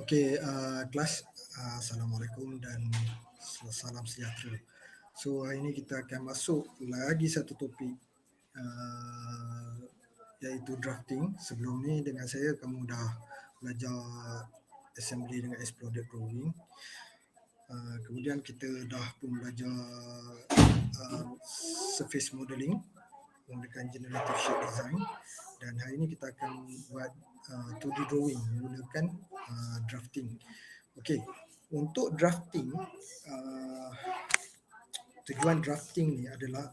Okey, kelas, Assalamualaikum dan salam sejahtera. So, hari ini kita akan masuk lagi satu topik, uh, iaitu drafting. Sebelum ni dengan saya kamu dah belajar assembly dengan exploded drawing. Kemudian kita dah pun belajar surface modeling menggunakan generative shape design, dan hari ini kita akan buat 2D drawing menggunakan drafting. Okey, untuk drafting, tujuan drafting ni adalah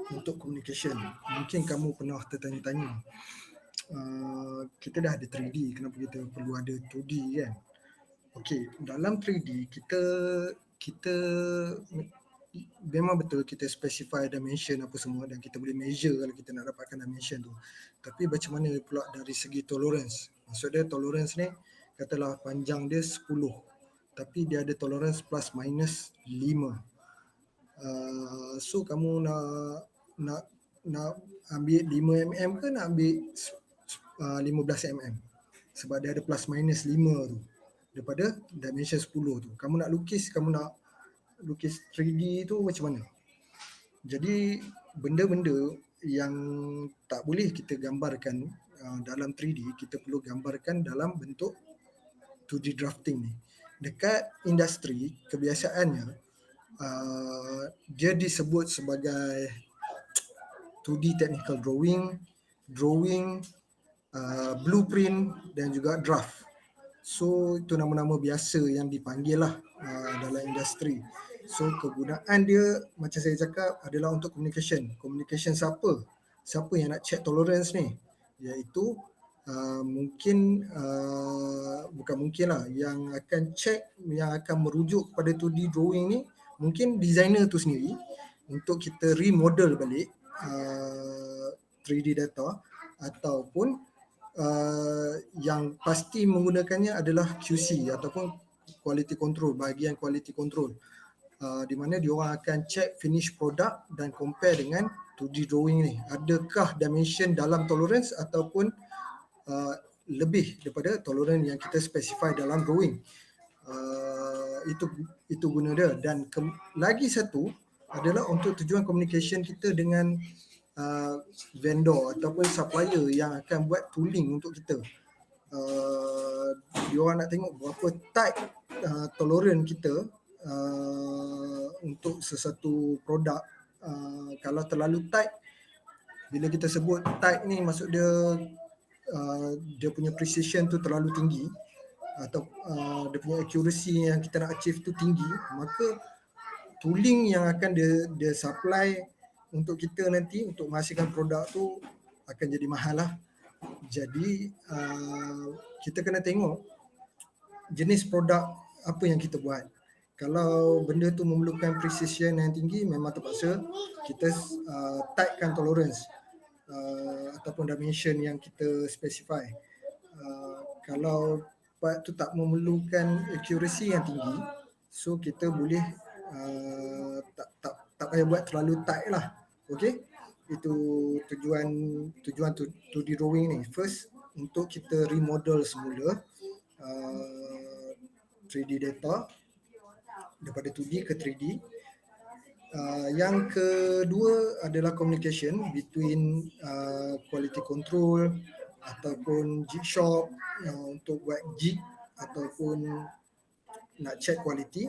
untuk communication. Mungkin kamu pernah tertanya-tanya, kita dah ada 3D, kenapa kita perlu ada 2D kan? Okey, dalam 3D kita memang betul kita specify dimension apa semua dan kita boleh measure kalau kita nak dapatkan dimension tu. Tapi macam mana pula dari segi tolerance? Maksud dia tolerance ni, katalah panjang dia 10, tapi dia ada tolerance plus minus 5. So kamu nak ambil 5 mm ke nak ambil 15 mm? Sebab dia ada plus minus 5 tu daripada dimension 10 tu. Kamu nak lukis 3D tu macam mana? Jadi benda-benda yang tak boleh kita gambarkan dalam 3D, kita perlu gambarkan dalam bentuk 2D drafting ni. Dekat industri, kebiasaannya dia disebut sebagai 2D technical drawing, blueprint dan juga draft. So itu nama-nama biasa yang dipanggil lah dalam industri. So kegunaan dia macam saya cakap adalah untuk communication. Communication siapa? Siapa yang nak check tolerance ni? Iaitu bukan mungkin lah, yang akan check, yang akan merujuk pada 2D drawing ni mungkin designer tu sendiri untuk kita remodel balik 3D data, ataupun yang pasti menggunakannya adalah QC ataupun quality control, bahagian quality control, di mana diorang akan check finish product dan compare dengan 2D drawing ni. Adakah dimension dalam tolerance ataupun lebih daripada tolerance yang kita specify dalam drawing. Itu guna dia. Dan lagi satu adalah untuk tujuan communication kita dengan vendor ataupun supplier yang akan buat tooling untuk kita. Diorang nak tengok berapa tight tolerance kita untuk sesuatu produk. Kalau terlalu tight, bila kita sebut tight ni maksud dia dia punya precision tu terlalu tinggi, atau dia punya accuracy yang kita nak achieve tu tinggi, maka tooling yang akan dia supply untuk kita nanti untuk menghasilkan produk tu akan jadi mahal lah. Jadi kita kena tengok jenis produk apa yang kita buat. Kalau benda tu memerlukan precision yang tinggi, memang terpaksa kita tightkan tolerance ataupun dimension yang kita specify. Kalau part tu tak memerlukan accuracy yang tinggi, so kita boleh tak payah buat terlalu tight lah. Okey, itu tujuan 2D drawing ni. First, untuk kita remodel semula 3D data daripada 2D ke 3D. Yang kedua adalah communication between quality control ataupun jig shop untuk buat jig ataupun nak check quality.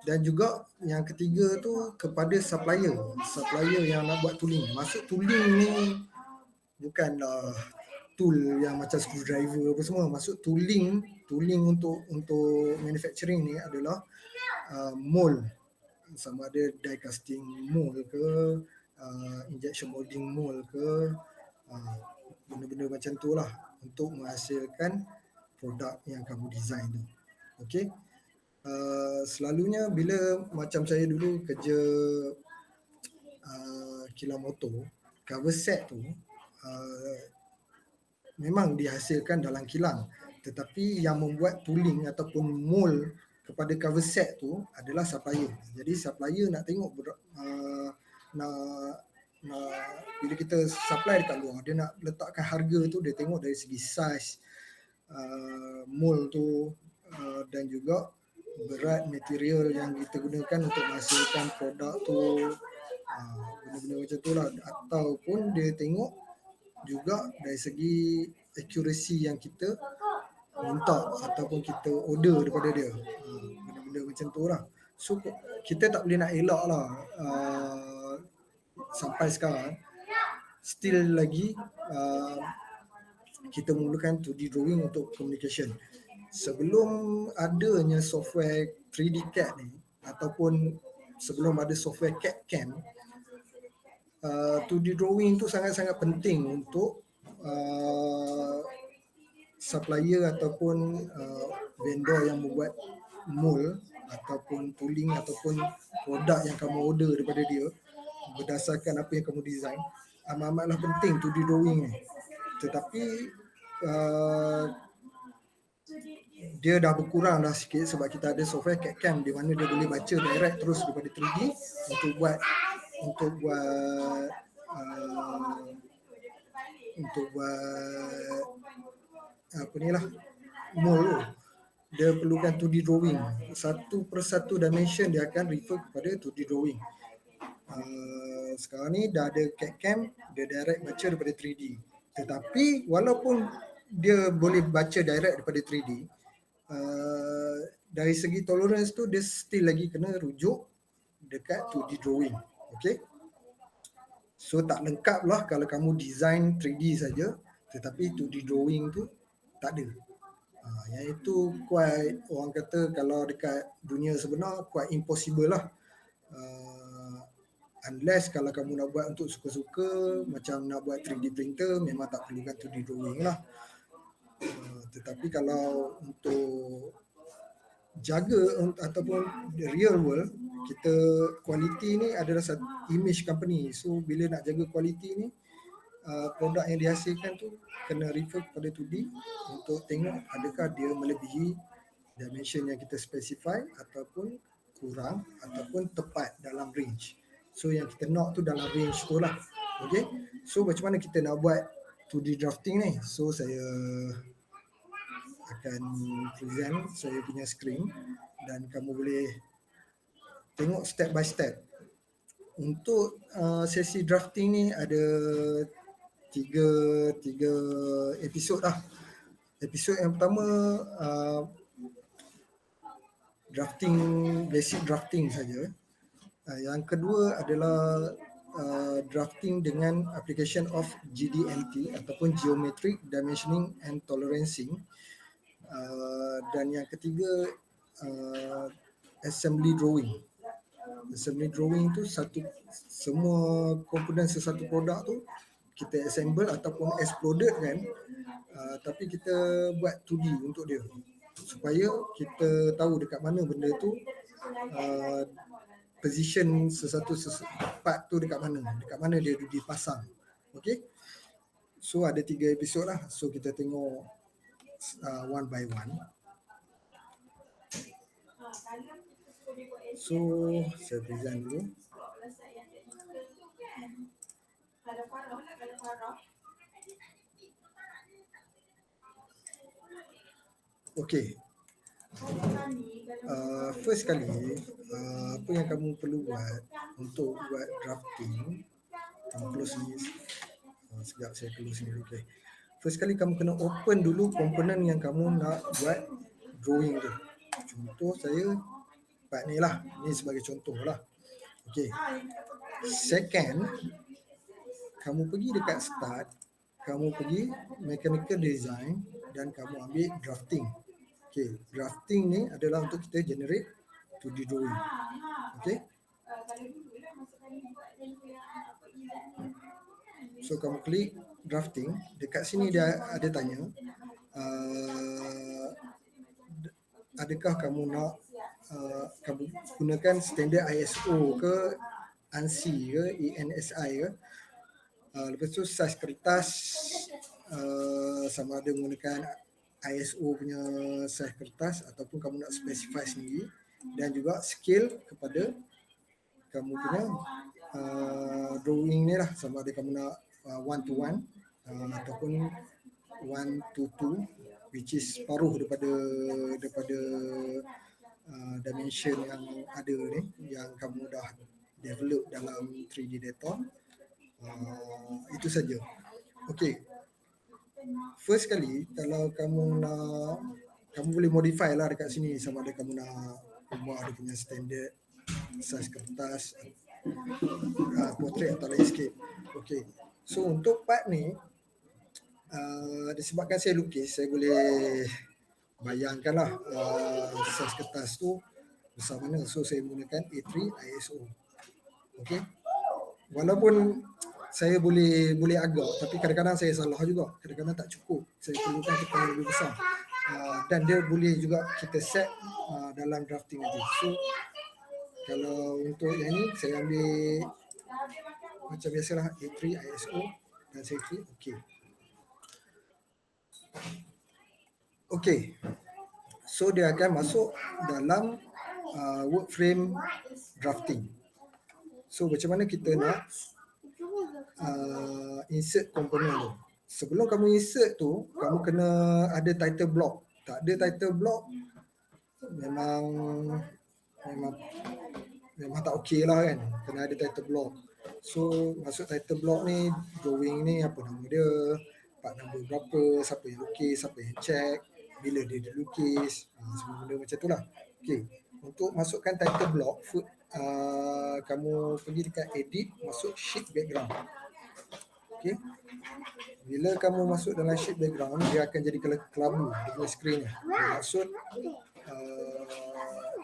Dan juga yang ketiga tu kepada supplier yang nak buat tooling. Maksud tooling ni bukanlah tool yang macam screwdriver apa semua. Maksud tooling untuk manufacturing ni adalah mold, sama ada die casting mold ke, injection molding mold ke, benda-benda macam tu lah untuk menghasilkan produk yang kamu design tu. Okey. Selalunya bila macam saya dulu kerja kilang motor, cover set tu memang dihasilkan dalam kilang, tetapi yang membuat tooling ataupun mold kepada cover set tu adalah supplier. Jadi supplier nak tengok bila kita supply dekat luar, dia nak letakkan harga tu, dia tengok dari segi size mold tu, dan juga berat material yang kita gunakan untuk menghasilkan produk tu, benda-benda macam tu lah. Ataupun dia tengok juga dari segi accuracy yang kita minta ataupun kita order daripada dia, benda-benda macam tu lah. So kita tak boleh nak elak lah, sampai sekarang still lagi kita memerlukan 2D drawing untuk communication. Sebelum adanya software 3D CAD ni ataupun sebelum ada software CAD CAM, 2D drawing tu sangat-sangat penting untuk supplier ataupun vendor yang membuat mold ataupun tooling ataupun produk yang kamu order daripada dia berdasarkan apa yang kamu design, amat-amatlah penting 2D drawing ni. Tetapi dia dah berkurang dah sikit sebab kita ada software CAD CAM di mana dia boleh baca direct terus daripada 3D untuk buat apa ni lah, mold. Dia perlukan 2D drawing, satu persatu dimension dia akan refer kepada 2D drawing. Sekarang ni dah ada CAD CAM, dia direct baca daripada 3D. Tetapi walaupun dia boleh baca direct daripada 3D, dari segi tolerance tu dia still lagi kena rujuk dekat 2D drawing. Okay, so tak lengkap lah kalau kamu design 3D saja tetapi 2D drawing tu tak ada. Yang itu quite, orang kata kalau dekat dunia sebenar quite impossible lah. Unless kalau kamu nak buat untuk suka-suka, macam nak buat 3D printer, memang tak perlukan 2D drawing lah. Tetapi kalau untuk jaga ataupun the real world, kita quality ni adalah satu image company. So bila nak jaga quality ni, produk yang dihasilkan tu kena refer kepada 2D untuk tengok adakah dia melebihi dimension yang kita specify ataupun kurang ataupun tepat dalam range. So yang kita nak tu dalam range tu lah. Okay, so macam mana kita nak buat 2D drafting ni? So saya akan present saya punya screen dan kamu boleh tengok step by step. Untuk sesi drafting ni ada tiga episod lah. Episod yang pertama drafting, basic drafting saja. Yang kedua adalah drafting dengan application of GDMT ataupun Geometric Dimensioning and Tolerancing. Dan yang ketiga assembly drawing. Assembly drawing tu semua komponen sesuatu produk tu kita assemble ataupun exploded kan, tapi kita buat 2D untuk dia supaya kita tahu dekat mana benda tu, position sesuatu part tu dekat mana dia dipasang. Okay, so ada 3 episod lah, so kita tengok one by one. So saya present dulu. Okay, first kali apa yang kamu perlu buat untuk buat drafting, kamu close ni, sekejap saya close ni. Okay, first kali kamu kena open dulu komponen yang kamu nak buat drawing tu. Contoh saya part ni lah, ni sebagai contoh lah. Okay, second, kamu pergi dekat start, kamu pergi mechanical design dan kamu ambil drafting. Okay, drafting ni adalah untuk kita generate 2D drawing. Okay, so kamu klik drafting. Dekat sini dia ada tanya, adakah kamu nak kamu gunakan standard ISO ke ANSI ke ENSI ke. Lepas tu saiz kertas, sama ada menggunakan ISO punya saiz kertas ataupun kamu nak specify sendiri, dan juga scale kepada kamu punya drawing ni lah, sama ada kamu nak 1:1 ataupun 1:2 which is paruh daripada dimension yang ada ni, yang kamu dah develop dalam 3D data. Itu saja. Okay, first kali kalau kamu nak, kamu boleh modify lah dekat sini, sama ada kamu nak ubah dia punya standard size kertas, portrait atau landscape. Okay, so untuk part ni, disebabkan saya lukis, saya boleh bayangkanlah size kertas tu besar mana. So saya menggunakan A3 ISO. Okay, walaupun saya boleh agak, tapi kadang-kadang saya salah juga, kadang-kadang tak cukup, saya perlukan kertas yang lebih besar. Dan dia boleh juga kita set dalam drafting nanti. So kalau untuk yang ni saya ambil macam biasalah A3 ISO dan saya klik OK. Okay, so dia akan masuk dalam work frame drafting. So macam mana kita nak insert komponen tu. Sebelum kamu insert tu, kamu kena ada title block. Tak ada title block, memang tak okey lah kan. Kena ada title block. So masuk title block ni, drawing ni apa nama dia, part number berapa, siapa yang lukis, siapa yang check, bila dia dilukis, semua benda macam tu lah. Okay, untuk masukkan title block, kamu pergi dekat edit, masuk sheet background. Okay, bila kamu masuk dalam sheet background, dia akan jadi kelabu di screen ni. Maksud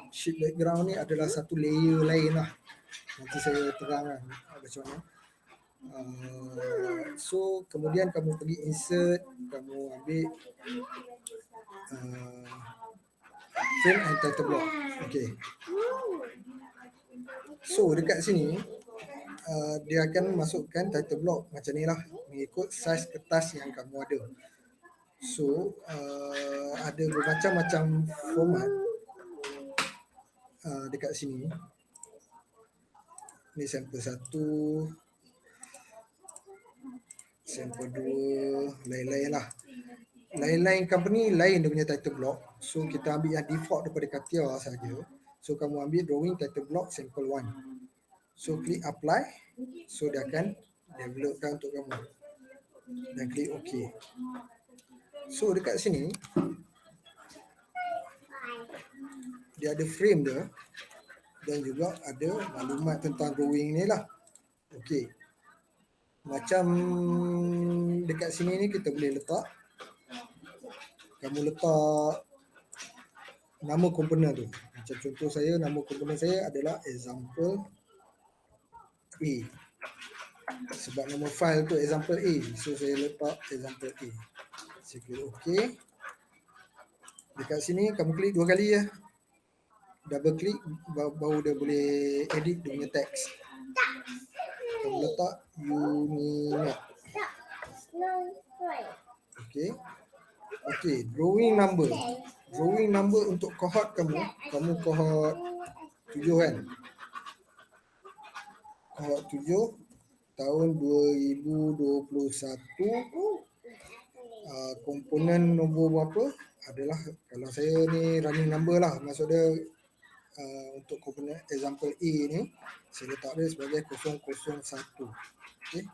sheet background ni adalah satu layer lain lah. Nanti saya terangkan macam mana. So kemudian kamu pergi insert, kamu ambil frame and title block. Okay, so dekat sini dia akan masukkan title block macam ni lah, mengikut saiz kertas yang kamu ada. So ada bermacam-macam format dekat sini. Ni sampel 1, sampel 2, lain-lain lah. Lain-lain company lain dia punya title block. So kita ambil yang default daripada Katia saja. So kamu ambil drawing title block sampel 1. So klik apply. So dia akan developkan untuk kamu. Dan klik OK. So dekat sini dia ada frame dia dan juga ada maklumat tentang drawing ni lah. OK, macam dekat sini ni kita boleh letak, kamu letak nama komponen tu. Macam contoh saya, nama komponen saya adalah example A. Sebab nama file tu example A, so saya letak example A. Saya klik OK. Dekat sini kamu klik 2 kali ya. Double klik baru dia boleh edit dia punya teks. Kamu letak Unimed. Okay. Okay, drawing number. Drawing number untuk cohort kamu cohort 7 kan. Cohort 7 tahun 2021. Komponen nombor berapa adalah, kalau saya ni running number lah, maksud dia untuk komponen example A ni saya letak dia sebagai 001. Okay.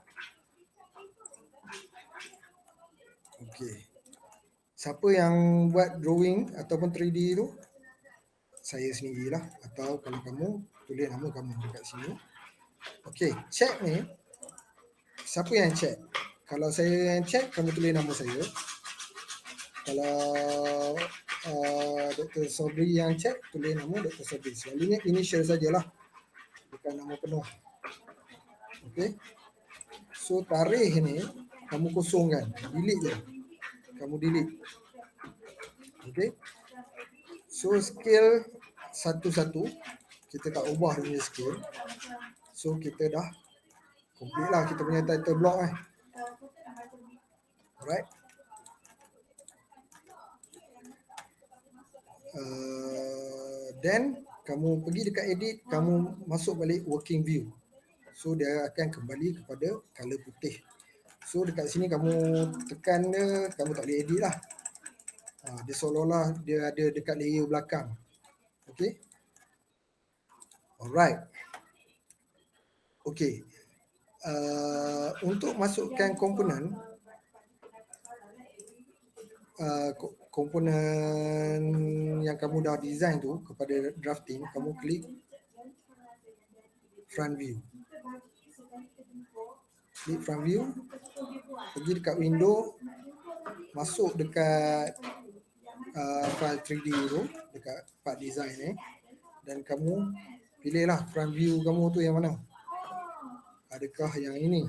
Okay. Siapa yang buat drawing ataupun 3D tu? Saya sendirilah, atau kalau kamu tulis nama kamu dekat sini. Okay, check ni siapa yang check? Kalau saya yang check, kamu tulis nama saya. Kalau Dr. Sobri yang check, tulis nama Dr. Sobri. Selalunya initial sajalah, bukan nama penuh. Okay. So tarikh ni kamu kosongkan, delete je. Kamu delete. Okay. So scale 1-1, kita tak ubah dia punya scale. So kita dah complete lah kita punya title block . Alright. Then kamu pergi dekat edit, kamu masuk balik working view. So dia akan kembali kepada color putih. So dekat sini kamu tekan dia, kamu tak boleh edit lah. Dia seolah-olah dia ada dekat layer belakang. Okay. Alright. Okay. Untuk masukkan komponen, komponen yang kamu dah design tu kepada drafting, kamu klik front view. Klik front view, pergi dekat window, masuk dekat file 3D tu, dekat part design ni, dan kamu pilihlah front view kamu tu yang mana. Adakah yang ini?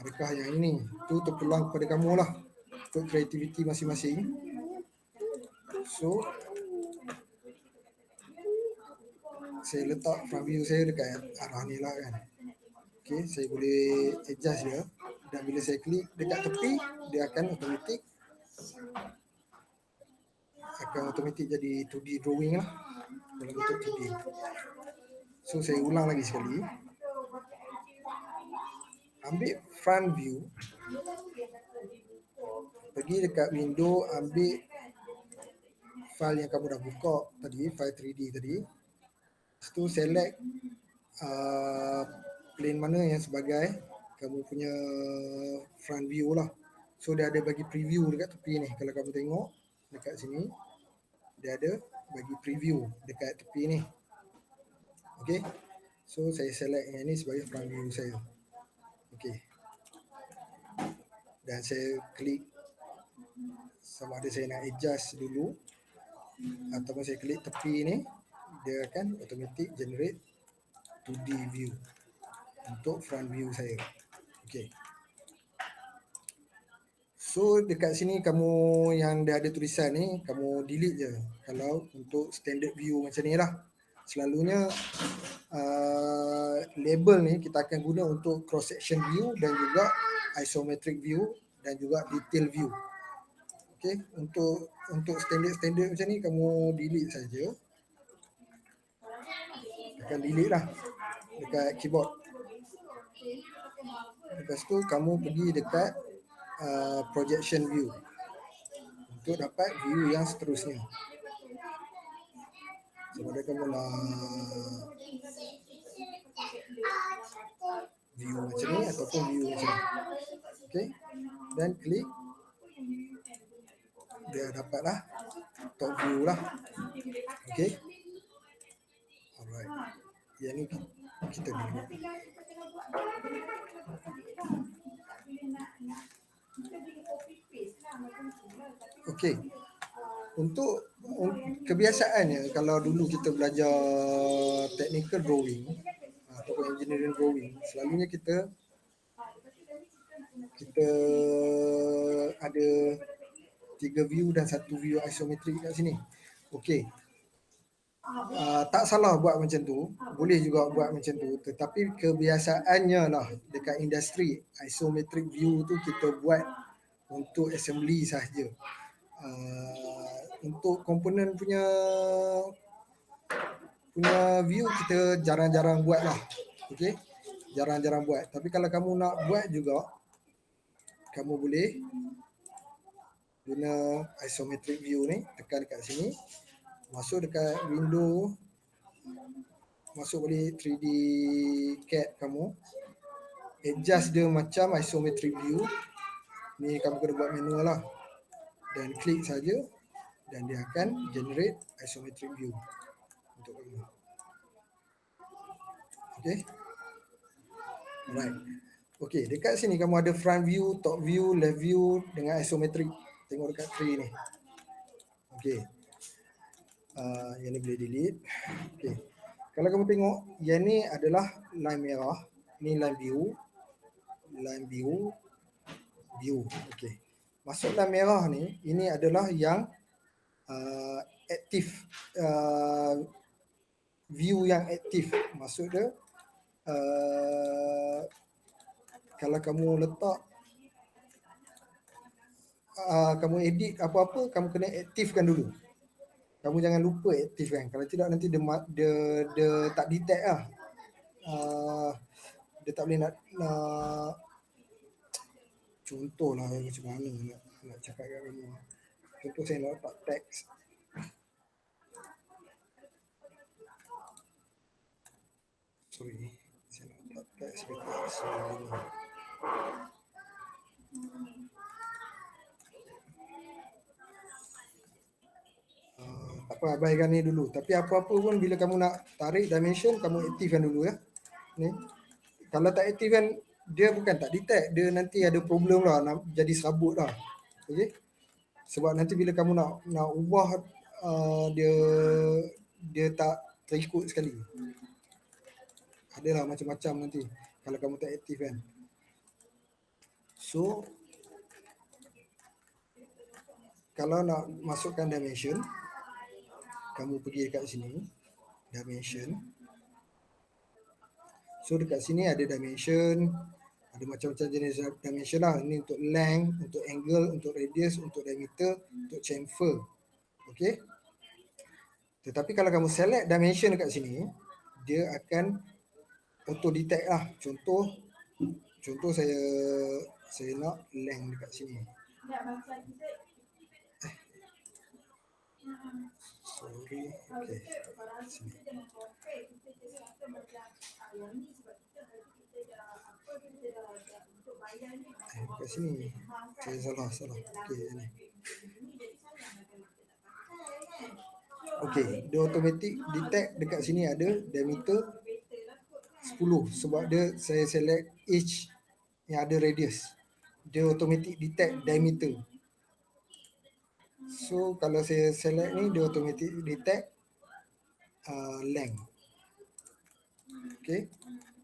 Adakah yang ini? Tu terpulang kepada kamu lah, untuk kreativiti masing-masing. So saya letak front view saya dekat arah ni lah kan. Okay, saya boleh adjust dia, dan bila saya klik dekat tepi, dia akan automatic jadi 2D drawing lah, dalam bentuk 2D. So saya ulang lagi sekali. Ambil front view, pergi dekat window, ambil file yang kamu dah buka tadi, file 3D tadi. Lepas tu select plane mana yang sebagai kamu punya front view lah. So dia ada bagi preview dekat tepi ni. Kalau kamu tengok dekat sini, dia ada bagi preview dekat tepi ni. Okay. So saya select yang ni sebagai front view saya. Okay. Dan saya klik sama ada saya nak adjust dulu ataupun saya klik tepi ni, dia akan automatic generate 2D view untuk front view saya. Okay. So dekat sini kamu yang dah ada tulisan ni, kamu delete je. Kalau untuk standard view macam ni lah. Selalunya label ni kita akan guna untuk cross section view dan juga isometric view dan juga detail view. Okay, untuk standard macam ni kamu delete saja. Akan delete lah dekat keyboard. Lepas tu kamu pergi dekat projection view untuk dapat view yang seterusnya. Sama ada kamu nak view macam ni ataupun view macam ni. Okay, dan klik, dia dapatlah top view lah. Okay. Alright. Yang ni kita dulu. Okay. Untuk kebiasaannya, kalau dulu kita belajar technical drawing ataupun engineering drawing, selalunya kita ada 3 view dan 1 view isometrik kat sini. Okey. Tak salah buat macam tu, boleh juga buat macam tu, tetapi kebiasaannya lah dekat industri isometric view tu kita buat untuk assembly sahaja. Untuk komponen punya view kita jarang-jarang buat lah. Okey, jarang-jarang buat. Tapi kalau kamu nak buat juga, kamu boleh guna isometric view ni, tekan dekat sini, masuk dekat window, masuk balik 3D CAD kamu, adjust dia macam isometric view. Ni kamu kena buat manual lah, dan klik saja dan dia akan generate isometric view untuk kamu. Okay. Alright. Okay, dekat sini kamu ada front view, top view, left view dengan isometric. Tengok dekat tree ni. Okay. Yang ni boleh delete. Okay. Kalau kamu tengok, yang ni adalah line merah. Ni line view. Line view. View. Okay. Masuk line merah ni, ini adalah yang aktif. View yang aktif. Maksud dia, kalau kamu letak, kamu edit apa-apa, kamu kena aktifkan dulu. Kamu jangan lupa aktifkan. Kalau tidak nanti dia tak detect lah. Dia tak boleh nak contoh lah macam mana nak cakap kat kamu. Contoh saya nak letak teks. Sorry, saya nak letak teks dekat sini. Tak apa, abaikan ni dulu. Tapi apa-apa pun bila kamu nak tarik dimension, kamu aktifkan dulu ya. Ni. Kalau tak aktifkan, dia bukan tak detect, dia nanti ada problem lah, nak jadi serabut lah. Okey. Sebab nanti bila kamu nak ubah dia tak terikut sekali. Adalah macam-macam nanti kalau kamu tak aktifkan. So kalau nak masukkan dimension, kamu pergi dekat sini, dimension. So dekat sini ada dimension, ada macam-macam jenis dimension lah. Ini untuk length, untuk angle, untuk radius, untuk diameter, untuk chamfer. Okey. Tetapi kalau kamu select dimension dekat sini, dia akan auto detect lah. Contoh saya nak length dekat sini. Sorry. Okey. Sini. Dekat sini. Saya salah. Okey, ini. Okey, dia automatic detect dekat sini ada diameter 10 sebab saya select each yang ada radius. Dia automatic detect diameter. So kalau saya select ni, dia automatic detect length. Okey.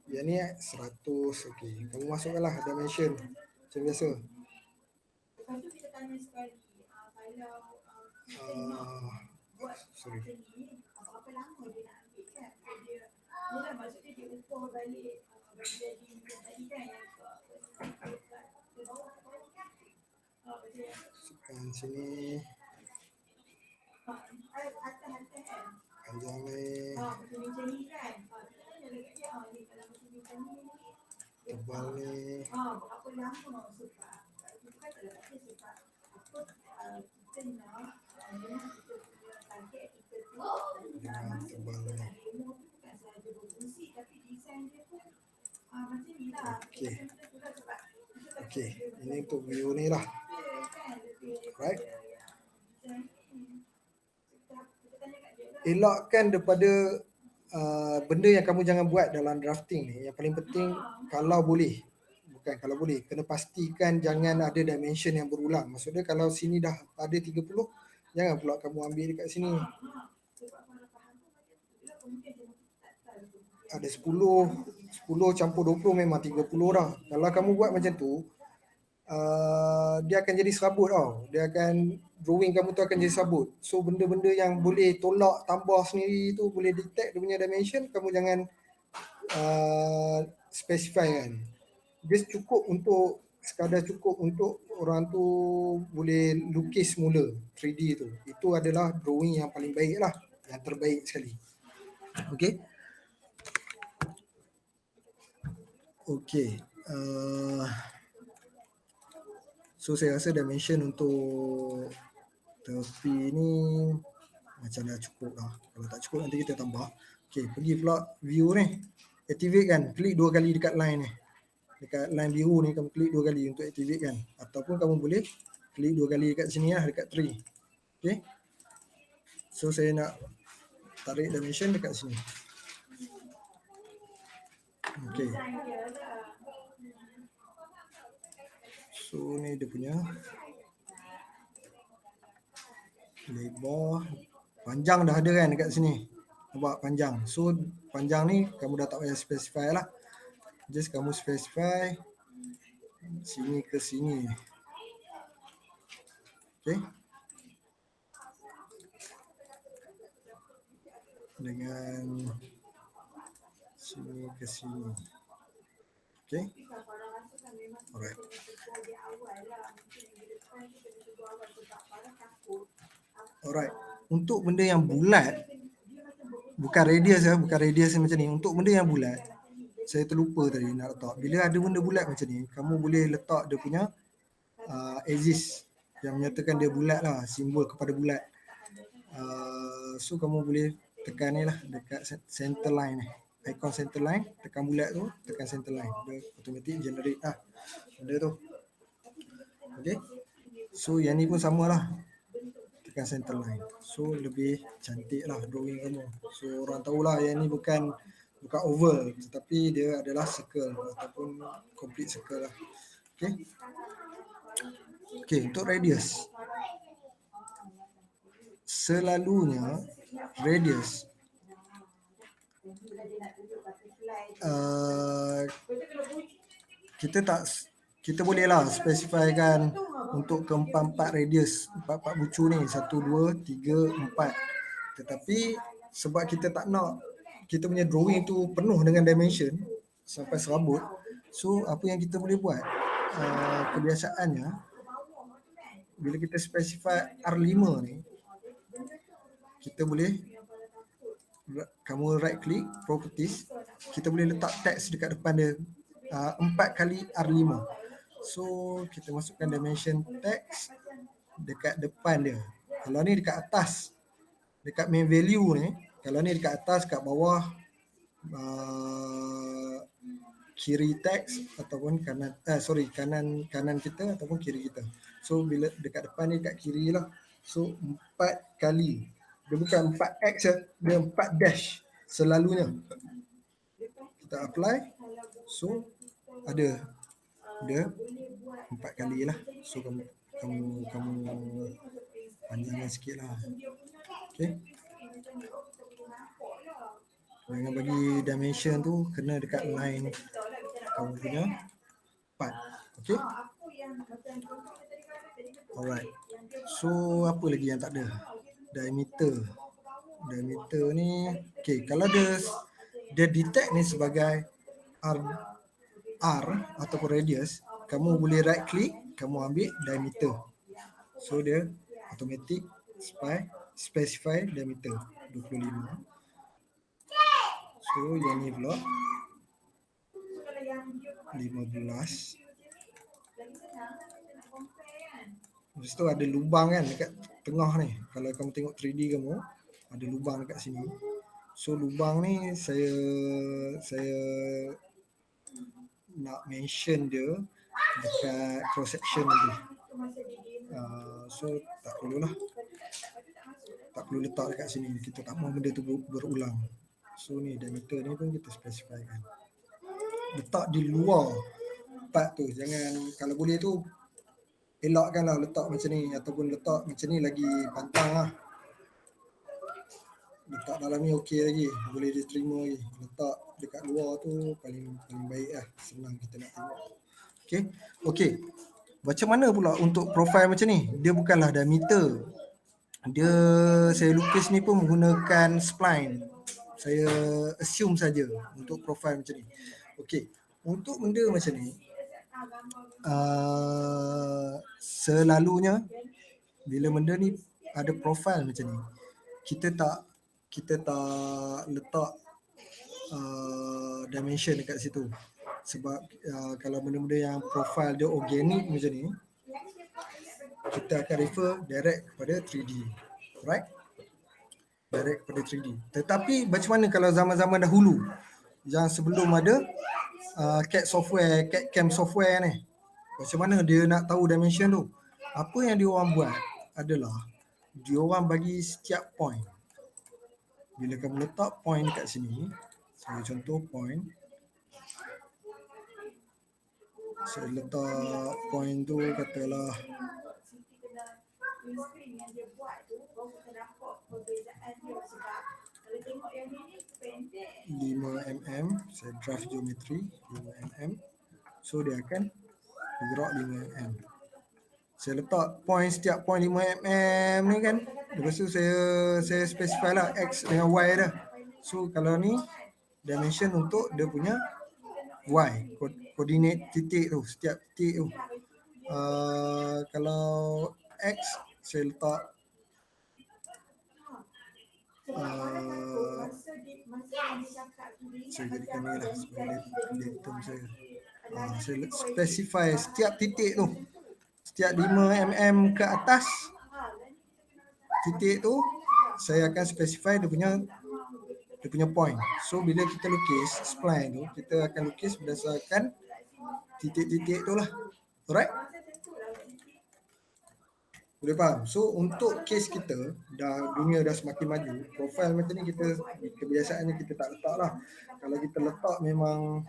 Yang ni 100. Okey. Kamu masukkanlah dimension macam biasa. Sorry. Masukkan sini. Panjang ni. Tebal ni. Dengan tebal ni. Okey, ini untuk view ni lah. Right. Elakkan daripada benda yang kamu jangan buat dalam drafting ni. Yang paling penting kalau boleh, kena pastikan jangan ada dimension yang berulang. Maksudnya kalau sini dah ada 30, jangan pula kamu ambil dekat sini. Ada 10 campur 20 memang 30 dah. Kalau kamu buat macam tu, dia akan jadi serabut tau. Dia akan, drawing kamu tu akan jadi serabut. So benda-benda yang boleh tolak tambah sendiri tu, boleh detect dia punya dimension, kamu jangan specify kan. Dia sekadar cukup untuk orang tu boleh lukis mula 3D tu. Itu adalah drawing yang paling baik lah, yang terbaik sekali. Okay. Okay. So saya rasa dimension untuk tepi ni macam dah cukup lah. Kalau tak cukup nanti kita tambah. Okay, pergi pula view ni. Activate kan. Klik 2 kali dekat line ni. Dekat line biru ni kamu klik 2 kali untuk activate kan. Ataupun kamu boleh klik 2 kali dekat sini lah, dekat tree. Okay. So saya nak tarik dimension dekat sini. Okay. So ni dia punya lebar. Panjang dah ada kan dekat sini. Nampak panjang. So panjang ni kamu dah tak payah specify lah. Just kamu specify sini ke sini. Okay. Dengan sini ke sini. Okay. Alright. Alright. Untuk benda yang bulat, bukan radius macam ni. Untuk benda yang bulat, saya terlupa tadi nak letak. Bila ada benda bulat macam ni, kamu boleh letak dia punya axis. yang menyatakan dia bulat lah, simbol kepada bulat. So kamu boleh tekan ni lah dekat center line ni, icon center line, tekan bulat tu, tekan center line, dia automatic generate lah benda tu. Okay, so yang ni pun sama lah, tekan center line, so lebih cantik lah drawing kamu. So orang tahulah yang ni bukan oval, tetapi dia adalah circle ataupun complete circle lah. Okay, okay, untuk radius, selalunya radius kita boleh lah spesifikkan untuk keempat-empat radius, empat-empat bucu ni, 1, 2, 3, 4. Tetapi sebab kita tak nak kita punya drawing tu penuh dengan dimension sampai serabut, so apa yang kita boleh buat, kebiasaannya bila kita specify R5 ni, kita boleh, kamu right click properties, kita boleh letak teks dekat depan dia, 4 kali R5. So kita masukkan dimension text dekat depan dia. Kalau ni dekat atas, dekat main value ni, kalau ni dekat atas, kat bawah, kiri teks ataupun kanan, kanan kita ataupun kiri kita. So bila dekat depan ni kat kiri lah. So 4 kali, dia bukan 4x ya, dia 4 dash selalunya. Kita apply, so ada dia 4 kali lah. So kamu panjangkan sikit lah. Okay, jangan bagi dimension tu kena dekat line kamu punya part. Okay, alright. So apa lagi yang tak ada? Diameter ni, okay, kalau dia detect ni sebagai R ataupun radius, kamu boleh right click, kamu ambil diameter, so dia automatic specify diameter 25. So yang ni pula 15. Lepas tu ada lubang kan dekat tengah ni. Kalau kamu tengok 3D kamu, ada lubang dekat sini. So lubang ni saya nak mention dia dekat cross section lagi. So tak perlulah, tak perlu letak dekat sini, kita tak mahu benda tu berulang. So ni diameter ni pun kita spesifikkan, letak di luar part tu. Jangan, kalau boleh tu elakkanlah letak macam ni, ataupun letak macam ni lagi pantang lah. Letak dalam ni okey lagi, boleh diterima lagi. Letak dekat luar tu paling baik lah, senang kita nak tengok. Okay. Macam mana pula untuk profile macam ni? Dia bukanlah diameter. Saya lukis ni pun menggunakan spline. Saya assume saja untuk profile macam ni. Okay, untuk benda macam ni, selalunya bila benda ni ada profile macam ni, kita tak letak dimension dekat situ. Sebab kalau benda-benda yang profile dia organic macam ni, kita akan refer direct kepada 3D, right? Direct kepada 3D. Tetapi macam mana kalau zaman-zaman dahulu, yang sebelum ada CAD software ni, macam mana dia nak tahu dimension tu? Apa yang dia orang buat adalah dia orang bagi setiap point. Bila kamu letak point dekat sini, saya contoh point, saya letak point tu katalah 5mm, saya draft geometry 5mm, so dia akan bergerak 5mm. Saya letak point, setiap point 5mm ni kan, lepas tu saya specify lah X dengan Y dah. So kalau ni dimension untuk dia punya Y, koordinat titik tu, setiap titik tu. Kalau X, saya letak saya jadikan ni lah sebagai datum saya. Saya specify setiap titik tu, setiap 5 mm ke atas titik tu saya akan specify dia punya point. So bila kita lukis spline tu, kita akan lukis berdasarkan titik-titik tu lah. Alright? Boleh faham? So untuk case kita, dunia dah semakin maju, profil macam ni kita kebiasaannya kita tak letak lah. Kalau kita letak memang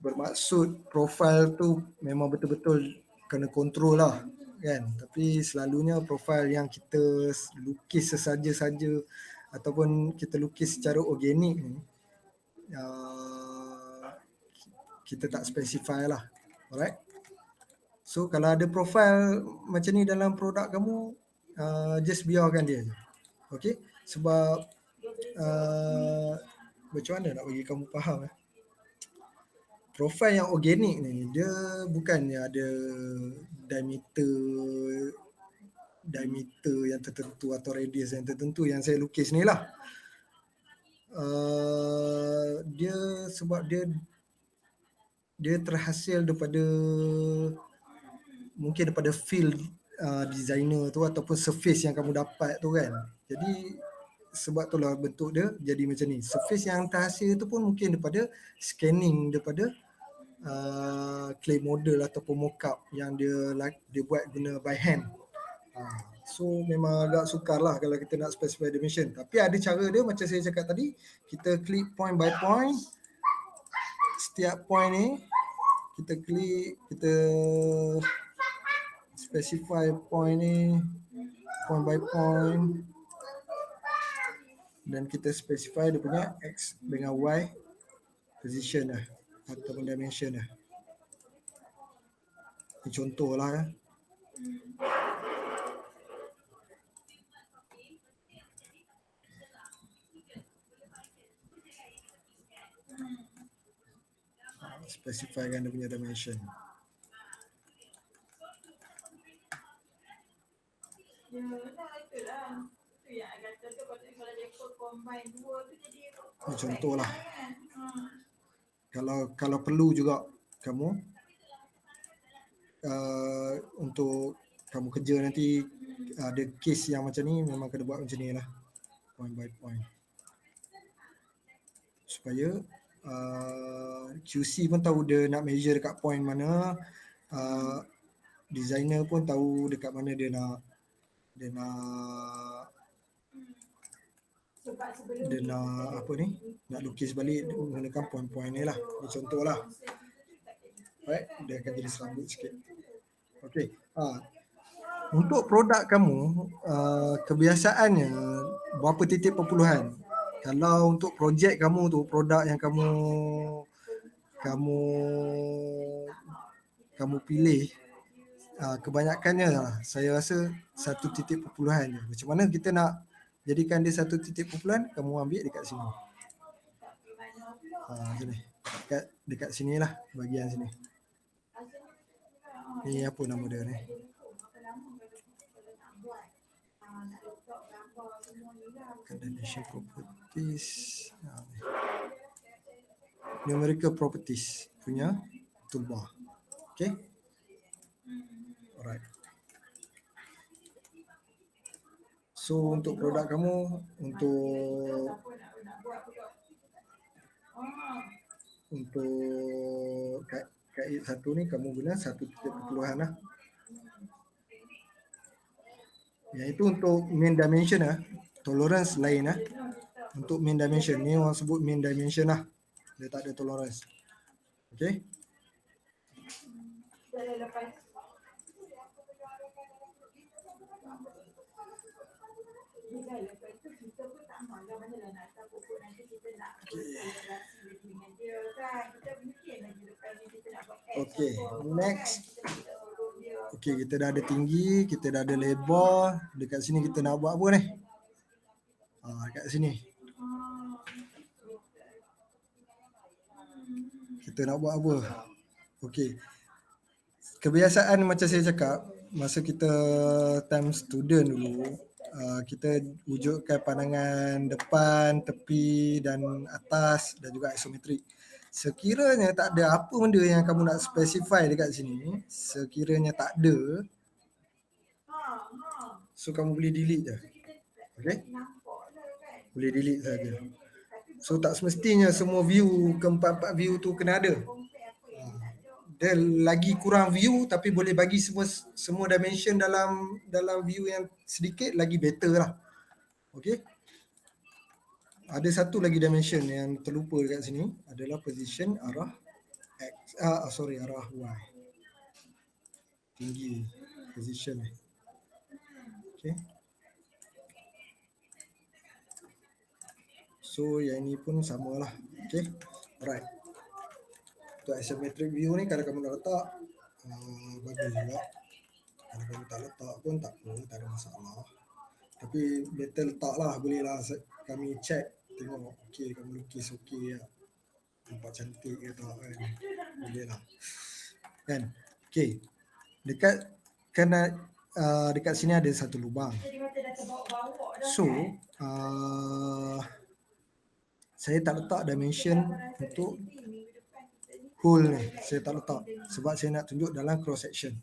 bermaksud profil tu memang betul-betul kena kontrol lah kan. Tapi selalunya profil yang kita lukis sesaja-saja ataupun kita lukis secara organik ni, kita tak specify lah. Alright. So kalau ada profil macam ni dalam produk kamu, just biarkan dia. Okay. Sebab macam mana nak bagi kamu faham profil yang organik ni dia bukannya ada diameter yang tertentu atau radius yang tertentu yang saya lukis ni lah. Dia sebab dia terhasil daripada mungkin daripada field designer tu ataupun surface yang kamu dapat tu kan. Jadi sebab itulah bentuk dia jadi macam ni. Surface yang terhasil tu pun mungkin daripada scanning daripada clay model ataupun mockup yang dia buat guna by hand. So memang agak sukar lah kalau kita nak specify dimension. Tapi ada cara dia macam saya cakap tadi. Kita klik point by point. Setiap point ni kita klik, kita specify point ni point by point. Dan kita specify dia punya X dengan Y position lah ataupun dimension lah. Ini contoh lah specifykan dia punya dimension. Ini contoh lah. Kalau perlu juga kamu untuk kamu kerja nanti ada case yang macam ni, memang kena buat macam ni lah, point by point, supaya QC pun tahu dia nak measure dekat point mana, designer pun tahu dekat mana dia nak apa ni, nak lukis balik menggunakan point-point ni lah. Ini contoh lah. Right? Dia akan jadi serabut sikit. Okay. Untuk produk kamu, kebiasaannya berapa titik perpuluhan? Kalau untuk projek kamu tu, produk yang kamu pilih, kebanyakannya saya rasa 1 titik perpuluhan je. Macam mana kita nak jadikan dia 1 titik perpuluhan? Kamu ambil dekat sini. Sini. Dekat sini lah, bahagian sini. Ni apa nama dia ni? Coordination properties. Numerical properties punya toolbar. Okay. Alright. So untuk produk kamu, untuk kait 1 ni kamu guna 1 titik perpuluhan lah. Yang itu untuk main dimension lah. Tolerance lain lah. Untuk main dimension ni orang sebut main dimension lah. Dia tak ada tolerance. Okay. Okay, next. Okay, kita dah ada tinggi, kita dah ada lebar. Dekat sini kita nak buat apa ni? Dekat sini. Kita nak buat apa? Okay. Kebiasaan macam saya cakap, masa kita time student dulu, kita wujudkan pandangan depan, tepi dan atas dan juga isometrik. Sekiranya tak ada apa benda yang kamu nak specify dekat sini, sekiranya tak ada, so kamu boleh delete je. Okay? Boleh delete saja. So tak semestinya semua view, keempat-empat view tu kena ada. Dia lagi kurang view tapi boleh bagi semua dimension dalam view yang sedikit lagi better lah. Okay? Ada satu lagi dimension yang terlupa dekat sini adalah position arah X, arah Y. Tinggi position ni. Okay. So yang ni pun samalah. Okay. Alright. Untuk isometric view ni kalau kamu nak letak bagus juga. Kalau kamu tak letak pun tak apa, tak ada masalah. Tapi better letak lah, boleh lah kami check tengok okey kamu lukis okey lah. Nampak cantik ke tak kan. Boleh lah. Kan? Okey. Dekat sini ada satu lubang. So saya tak letak dimension untuk hole ni. Saya tak letak sebab saya nak tunjuk dalam cross section.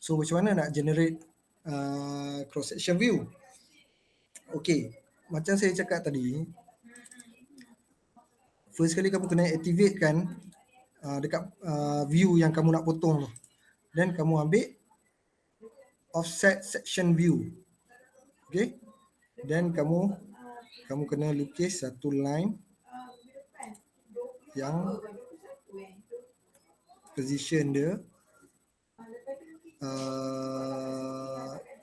So macam mana nak generate cross section view? Okey, macam saya cakap tadi, first kali kamu kena activate kan dekat view yang kamu nak potong tu. Dan kamu ambil offset section view. Okey. Dan kamu kena lukis satu line yang position dia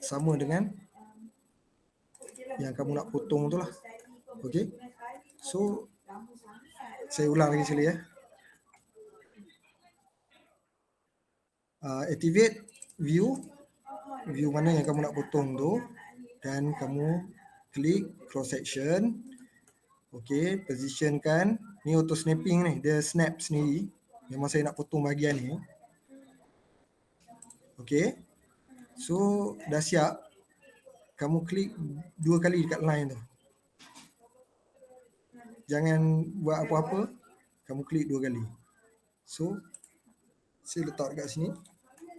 sama dengan yang kamu nak potong tu lah. Okey. So saya ulang lagi sekali ya. Activate view mana yang kamu nak potong tu dan kamu klik cross section. Okey, positionkan. Ni auto snapping ni, dia snap sendiri. Memang saya nak potong bahagian ni. Okey. So dah siap. Kamu klik 2 kali dekat line tu. Jangan buat apa-apa. Kamu klik 2 kali. So saya letak dekat sini.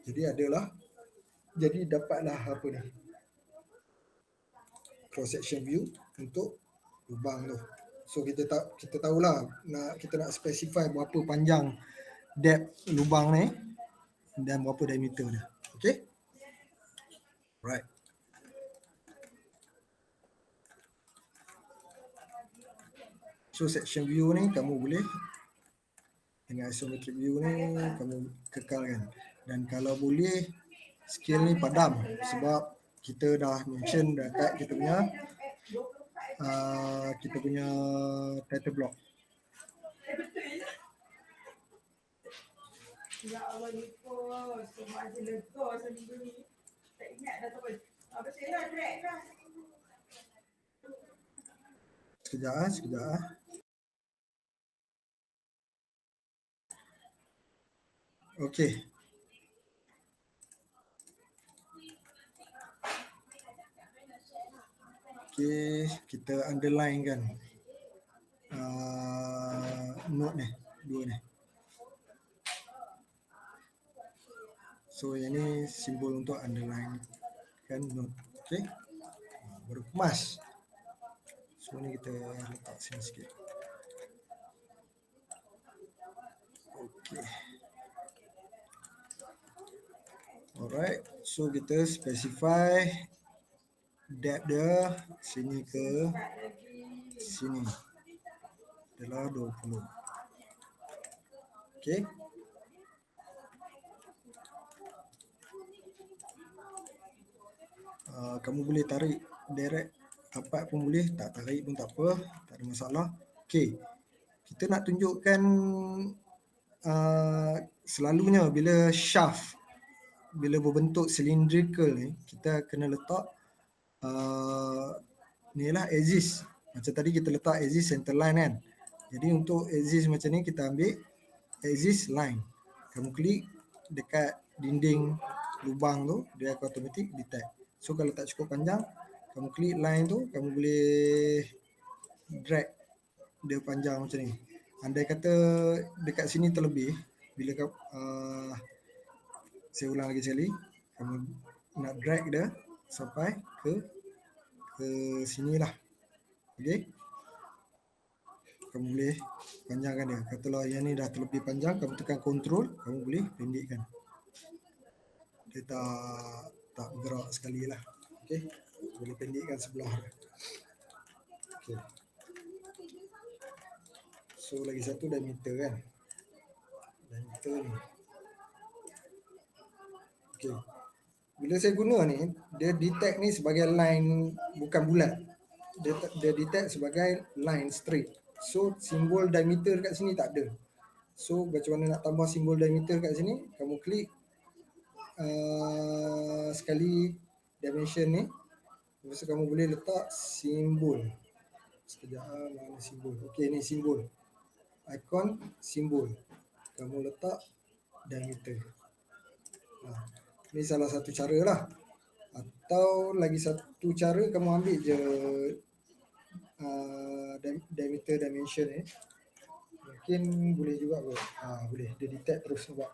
Jadi dapatlah apa ni? Cross section view untuk lubang tu. So kita tahulah kita nak specify berapa panjang depth lubang ni dan berapa diameter dia. Okey? Right. So section view ni kamu boleh dengan isometric view ni kamu kekalkan. Dan kalau boleh scale ni padam sebab kita dah mention dekat kita punya title block. Ya Allah lupa semua aja lega seminggu ni. Tak ingat dah tu. Apa saya track dah. Sekejap. Okey. Okey, kita underline kan note ni, 2 ni. So yang ni simbol untuk underline kan note. Okey. Baru kemas. So ni kita letak sini sikit. Okey. Alright, so kita specify depth dia sini ke sini adalah 20. Okey. Kamu boleh tarik direct tapak pun boleh, tak tarik pun tak apa, tak ada masalah. Okey. Kita nak tunjukkan selalunya bila shaft bila berbentuk cylindrical ni kita kena letak ni lah axis. Macam tadi kita letak axis center line kan. Jadi untuk axis macam ni kita ambil axis line. Kamu klik dekat dinding lubang tu, dia akan automatic detect. So kalau tak cukup panjang, kamu klik line tu, kamu boleh drag dia panjang macam ni. Andai kata dekat sini terlebih, bila saya ulang lagi sekali, kamu nak drag dia sampai ke sinilah. Okey. Kamu boleh panjangkan dia. Katalah yang ni dah terlebih panjang, kamu tekan control, kamu boleh pendekkan. Dia tak bergerak sekali lah. Okey. Boleh pendekkan sebelah dia. Okey. So lagi satu diameter kan. Diameter ni. Okey. Bila saya guna ni, dia detect ni sebagai line bukan bulat. Dia detect sebagai line straight. So simbol diameter kat sini tak ada. So macam mana nak tambah simbol diameter kat sini? Kamu klik sekali dimension ni. Lepas tu kamu boleh letak simbol. Sekejap mana simbol. Okey ni simbol. Icon simbol. Kamu letak diameter. Ni salah satu cara lah. Atau lagi satu cara kamu ambil je diameter dimension ni. Mungkin boleh juga kot. Boleh. Dia detect terus nampak.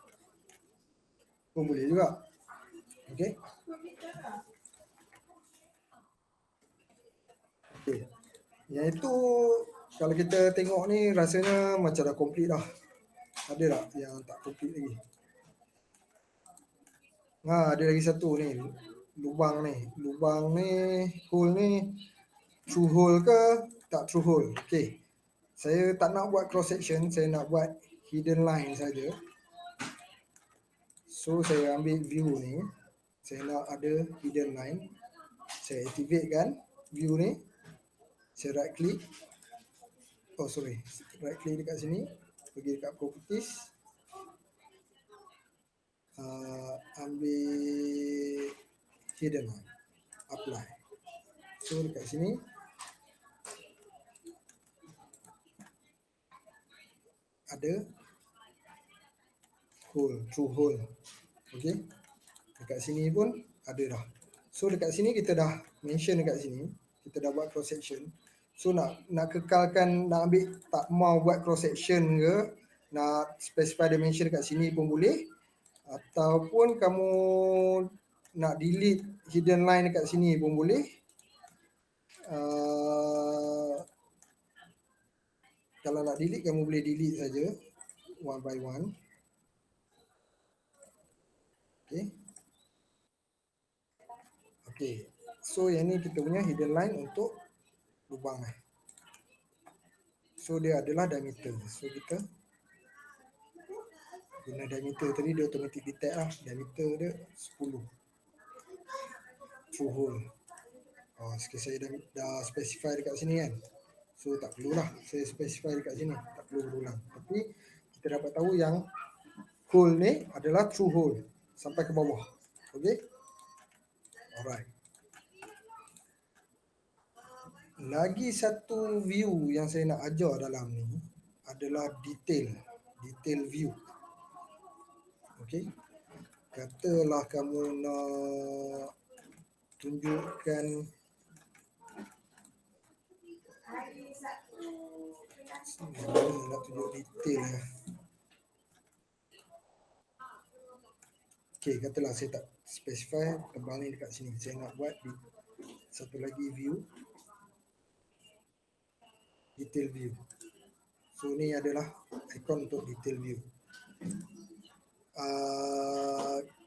Pun boleh juga. Okey. Okey. Yang itu kalau kita tengok ni rasanya macam dah complete dah. Ada tak yang tak complete lagi? Ada lagi satu ni. Lubang ni. Lubang ni, hole ni true hole ke tak true hole. Okey. Saya tak nak buat cross section, saya nak buat hidden line saja. So saya ambil view ni. Saya nak ada hidden line. Saya activate kan view ni. Saya right click. Right click dekat sini. Pergi dekat properties. Ambil hidden line. Apply. So dekat sini. Ada hole, true hole. Okey. Dekat sini pun ada dah. So dekat sini kita dah mention dekat sini. Kita dah buat cross section. So nak kekalkan, nak ambil tak mau buat cross section ke, nak specify dimension dekat sini pun boleh. Ataupun kamu nak delete hidden line dekat sini pun boleh. Kalau nak delete, kamu boleh delete saja one by one. Okay. Okay. So yang ni kita punya hidden line untuk lubang ni. So dia adalah diameter. So kita guna diameter tadi, dia automatic detect lah. Diameter dia 10. True hole. Sikit saya dah specify dekat sini kan. So tak perlulah saya specify dekat sini. Tak perlu berulang. Tapi kita dapat tahu yang hole ni adalah true hole. Sampai ke bawah. Okay. Alright. Lagi satu view yang saya nak ajar dalam ni adalah detail view. Okey. Katalah kamu nak tunjukkan nak tunjuk detail ya. Okey, katalah saya tak specify tebal ni dekat sini. Saya nak buat satu lagi view. Detail view. So ni adalah icon untuk detail view.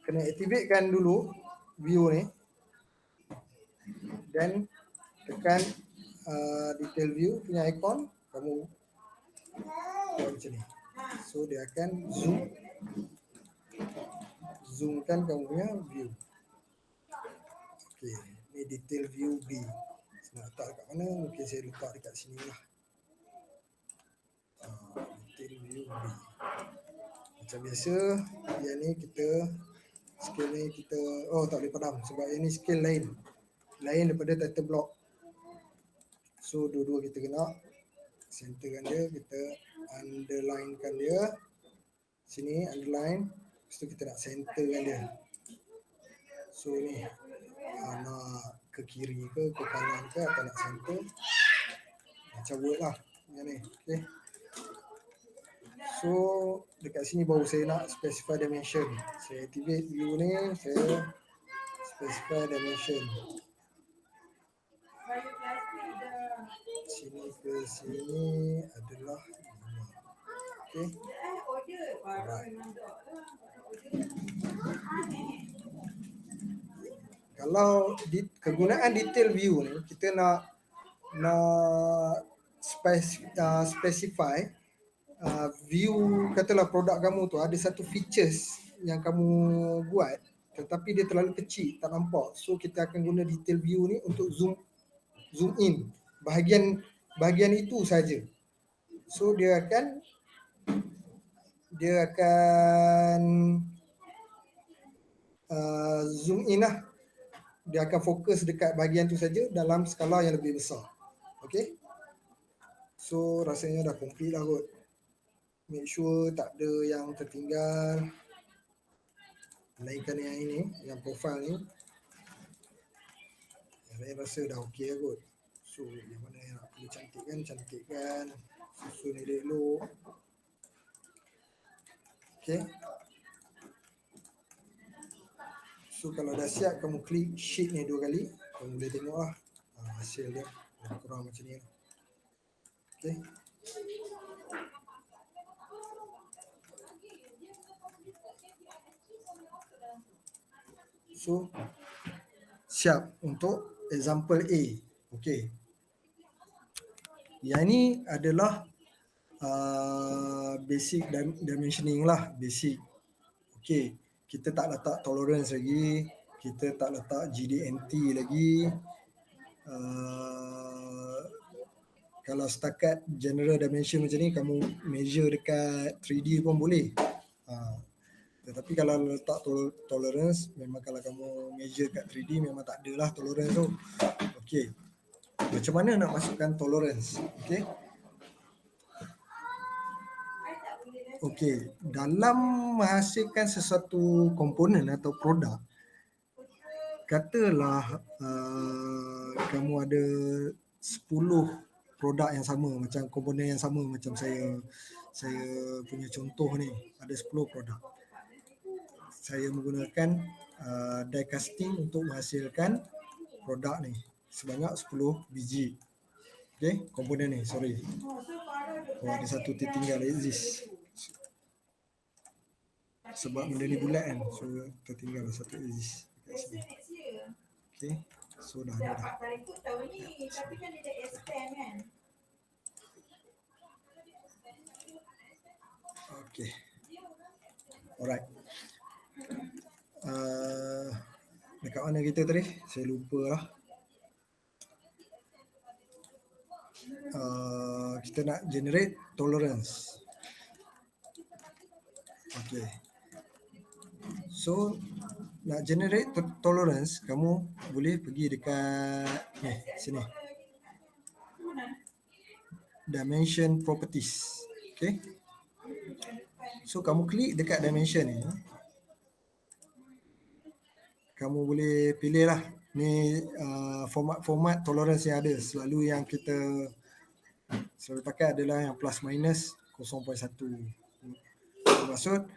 Kena activate kan dulu view ni. Dan tekan detail view punya icon, kamu buat macam ni. So dia akan zoomkan kamu punya view. Okey, ni detail view B. Saya nak letak dekat mana? Mungkin saya letak dekat sini lah. Detail view B. Macam biasa, yang ni kita skill ni kita tak boleh padam sebab yang ni skill lain daripada title block. So dua-dua kita kena centerkan dia, kita underlinekan dia. Sini underline, lepas tu kita nak centerkan dia. So ni nak ke kiri ke kanan ke atau nak center, macam word lah yang ni. Okay. So dekat sini baru saya nak specify dimension. Saya activate view ni, saya specify dimension. Sini ke sini adalah 5. Okay. Alright. Kalau kegunaan detail view ni, kita nak specify view, katalah produk kamu tu ada satu features yang kamu buat tetapi dia terlalu kecil, tak nampak. So kita akan guna detail view ni untuk zoom in bahagian itu saja. So dia akan zoom in lah. Dia akan fokus dekat bahagian tu saja dalam skala yang lebih besar. Okay. So rasanya dah complete lah kot. Make sure tak ada yang tertinggal. Lainkan yang ini, yang profile ni. Saya rasa dah okey lah kot. So yang mana yang nak perlu cantikkan. Susun elok-elok. Okay. So kalau dah siap, kamu klik sheet ni 2 kali. Kamu boleh tengok lah hasil dia. Lebih kurang macam ni. Okay. So siap untuk example A. Okay. Yang ini adalah basic dimensioning lah. Basic. Okay. Kita tak letak tolerance lagi. Kita tak letak GDNT lagi. Kalau setakat general dimension macam ni, kamu measure dekat 3D pun boleh. Tetapi kalau letak tolerance, memang kalau kamu measure kat 3D memang tak adalah tolerance tu. Okay. Macam mana nak masukkan tolerance? Okay. Okay. Dalam menghasilkan sesuatu komponen atau produk, katalah kamu ada 10 produk yang sama, macam komponen yang sama, macam saya punya contoh ni, ada 10 produk. Saya menggunakan die casting untuk menghasilkan produk ni sebanyak 10 biji. Okay, komponen ni, sorry. Ada satu tertinggal exist. Sebab benda ni bulat kan, so tertinggal satu exist kat sini. Okay, so dah ada dah. Okay. Alright. Dekat mana kita tadi? Saya lupa lah. Kita nak generate tolerance. Okay. So nak generate tolerance, kamu boleh pergi dekat sini. Dimension properties. Okay. So kamu klik dekat dimension ni. Kamu boleh pilih lah. Ni format tolerance yang ada. Selalu yang kita selalu pakai adalah yang plus minus 0.1. Maksud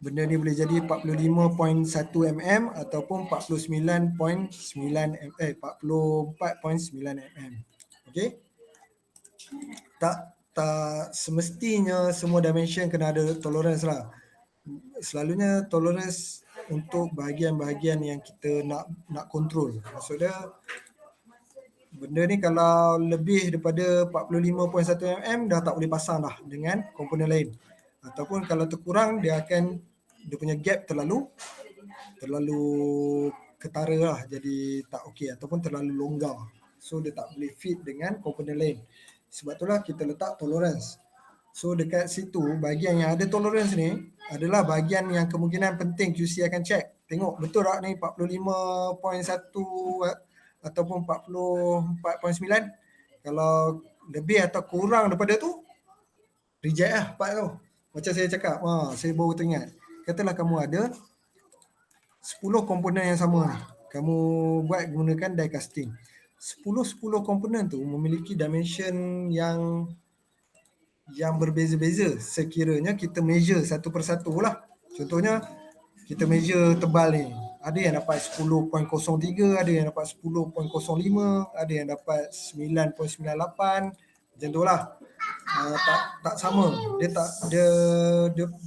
benda ni boleh jadi 45.1 mm ataupun 49.9 44.9 mm. Okey. Tak semestinya semua dimension kena ada tolerance lah. Selalunya tolerance untuk bahagian-bahagian yang kita nak control. Maksudnya benda ni kalau lebih daripada 45.1 mm dah tak boleh pasang dah dengan komponen lain. Ataupun kalau terkurang, dia punya gap terlalu ketara lah, jadi tak okey, ataupun terlalu longgar. So dia tak boleh fit dengan komponen lain. Sebab itulah kita letak tolerance. So dekat situ, bahagian yang ada tolerance ni adalah bahagian yang kemungkinan penting QC akan check. Tengok betul tak ni 45.1 ataupun 44.9. Kalau lebih atau kurang daripada tu, reject lah part tu. Macam saya cakap, saya baru teringat. Katalah kamu ada 10 komponen yang sama. Kamu buat gunakan die casting. 10 komponen tu memiliki dimension yang yang berbeza-beza sekiranya kita measure satu persatu lah. Contohnya kita measure tebal ni. Ada yang dapat 10.03, ada yang dapat 10.05, ada yang dapat 9.98. Macam tu lah. Tak sama.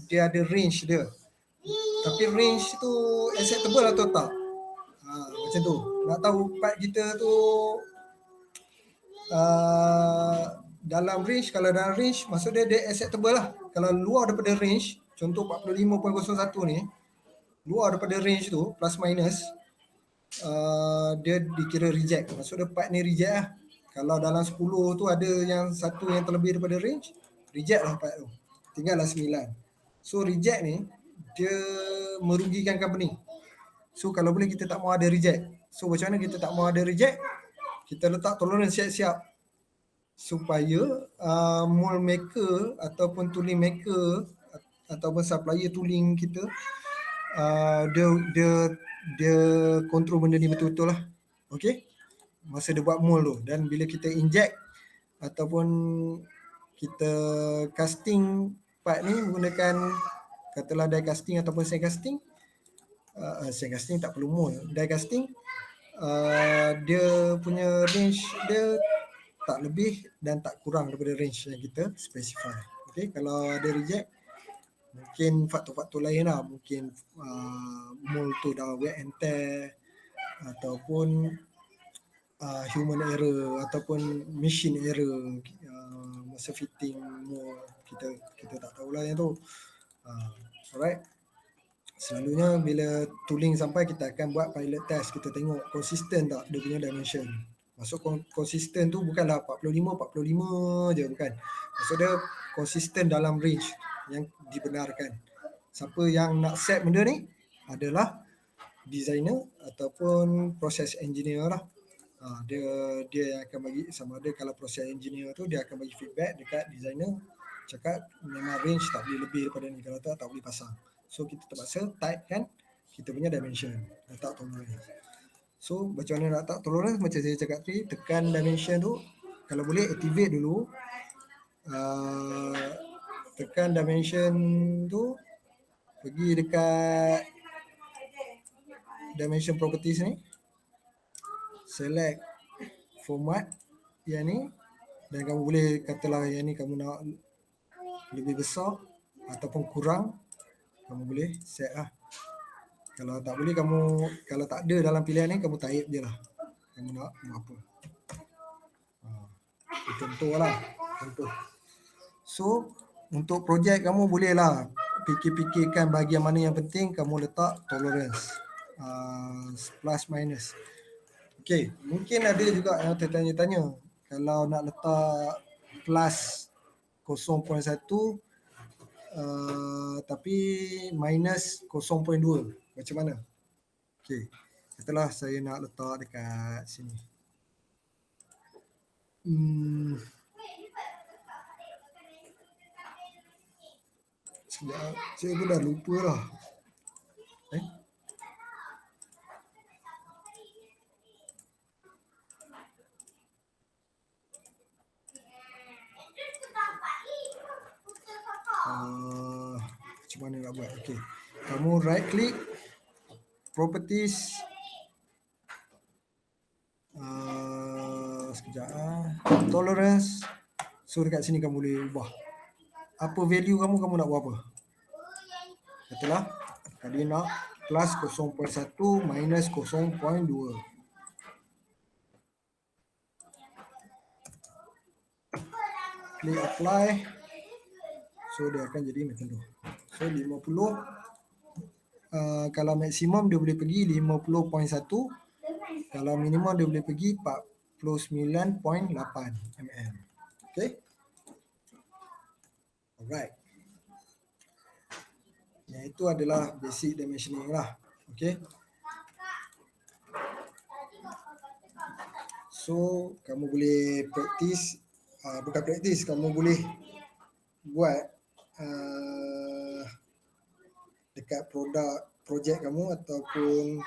Dia ada range dia. Tapi range tu acceptable atau tak? Macam tu. Nak tahu part kita tu dalam range, kalau dalam range maksud dia acceptable lah. Kalau luar daripada range, contoh 45.01 ni, luar daripada range tu plus minus, dia dikira reject. Maksud dia part ni reject lah. Kalau dalam 10 tu ada yang satu yang terlebih daripada range, reject lah part tu. Tinggallah 9. So reject ni dia merugikan company. So kalau boleh kita tak mau ada reject. So macam mana kita tak mau ada reject? Kita letak tolerance siap-siap supaya mold maker ataupun tooling maker ataupun supplier tooling kita dia kontrol benda ni betul-betul lah. Okey, masa dia buat mold tu, dan bila kita inject ataupun kita casting part ni menggunakan katalah die casting ataupun sand casting, sand casting tak perlu mold, die casting, dia punya range dia tak lebih dan tak kurang daripada range yang kita specify. Okay, kalau ada reject, mungkin faktor-faktor lain lah, mungkin mold tu dah wear and tear ataupun human error ataupun machine error masa fitting mold, kita tak tahulah yang tu. Alright, selalunya bila tooling sampai kita akan buat pilot test, kita tengok konsisten tak dia punya dimension. Maksud konsisten tu bukanlah 45 je, bukan. Maksud dia konsisten dalam range yang dibenarkan. Siapa yang nak set benda ni adalah designer ataupun process engineer lah. Dia akan bagi, sama ada kalau process engineer tu dia akan bagi feedback dekat designer, cakap memang range tak boleh lebih daripada ni, kalau tak boleh pasang. So kita terpaksa tightkan kita punya dimension, letak tolerance. So macam mana nak letak tolerance, macam saya cakap tadi, tekan dimension tu, kalau boleh activate dulu, tekan dimension tu, pergi dekat dimension properties ni, select format yang ni, dan kamu boleh katalah yang ni kamu nak lebih besar ataupun kurang, kamu boleh set lah. Kalau tak boleh, kalau tak ada dalam pilihan ni, kamu type je lah kamu nak apa. Contoh lah, contoh. So untuk projek kamu bolehlah fikir-fikirkan bahagian mana yang penting, kamu letak tolerance plus minus. Okay, mungkin ada juga yang tertanya-tanya, kalau nak letak plus 0.1 tapi minus 0.2, macam mana? Okay, katalah saya nak letak dekat sini. Sekejap, saya pun dah lupa lah. Macam mana nak buat? Okay, kamu right click, properties, sekejap, tolerance. So dekat sini kamu boleh ubah apa value kamu nak buat apa. Katalah tadi nak plus 0.1 minus 0.2. Klik apply. So dia akan jadi macam tu. So 50, kalau maksimum dia boleh pergi 50.1, kalau minimum dia boleh pergi 49.8 mm. Okay. Alright. Yang itu adalah basic dimensioning lah. Okay. So kamu boleh practice, bukan practice, kamu boleh buat dekat projek kamu ataupun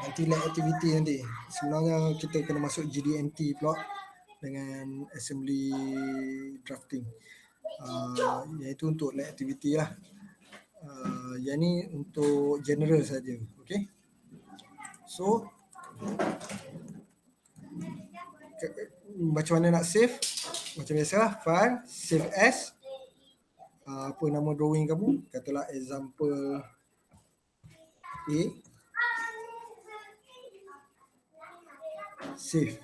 nanti lab activity nanti. Sebenarnya kita kena masuk GDMT pula. dengan assembly drafting. Iaitu untuk lab activity lah. Yang ni untuk general saja. Okay. So macam mana nak save? Macam biasa, file, save as, apa nama drawing kamu, katalah example A, save.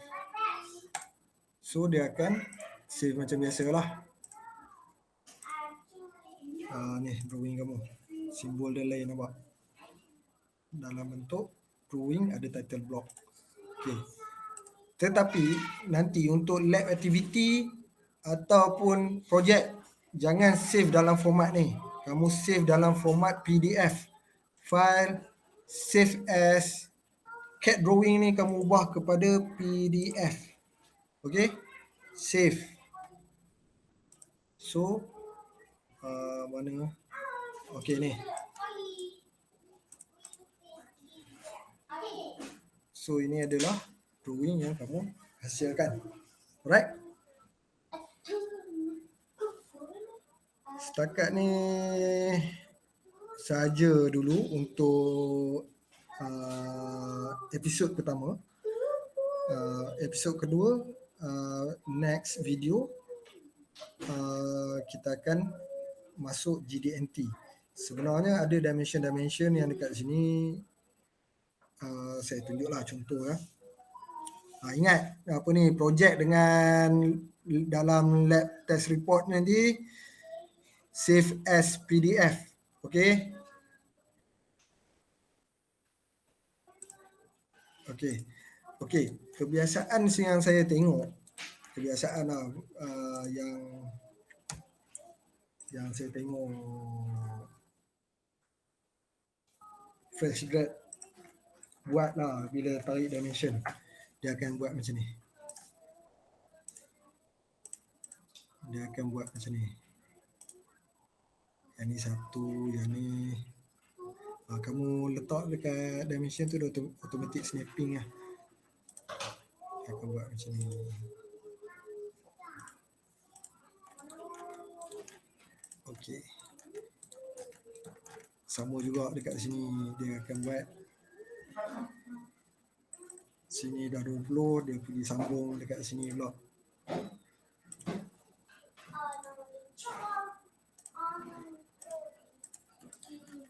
So dia akan save macam biasalah. Ni drawing kamu, simbol dia lain nampak. Dalam bentuk drawing ada title block. Okay. Tetapi nanti untuk lab activity ataupun projek, jangan save dalam format ni. Kamu save dalam format PDF. File, save as, CAD drawing ni kamu ubah kepada PDF. Okay, save. So, mana? Okay ni. So ini adalah drawing yang kamu hasilkan. Alright. Setakat ni saja dulu untuk episod pertama. Episod kedua, next video, kita akan masuk GDNT. Sebenarnya ada dimension yang dekat sini. Saya tunjuklah contoh ya. Ingat apa ni, projek dengan dalam lab test report nanti save as PDF. Okay. Okay. Kebiasaan yang saya tengok, kebiasaan yang saya tengok fresh grad buat lah bila tarik dimension. Dia akan buat macam ni. Yang ni satu, yang ni. Kamu letak dekat dimension tu, automatic snapping lah. Dia akan buat macam ni. Okay. Sama juga dekat sini, dia akan buat. Sini dah 20, dia pergi sambung dekat sini pula.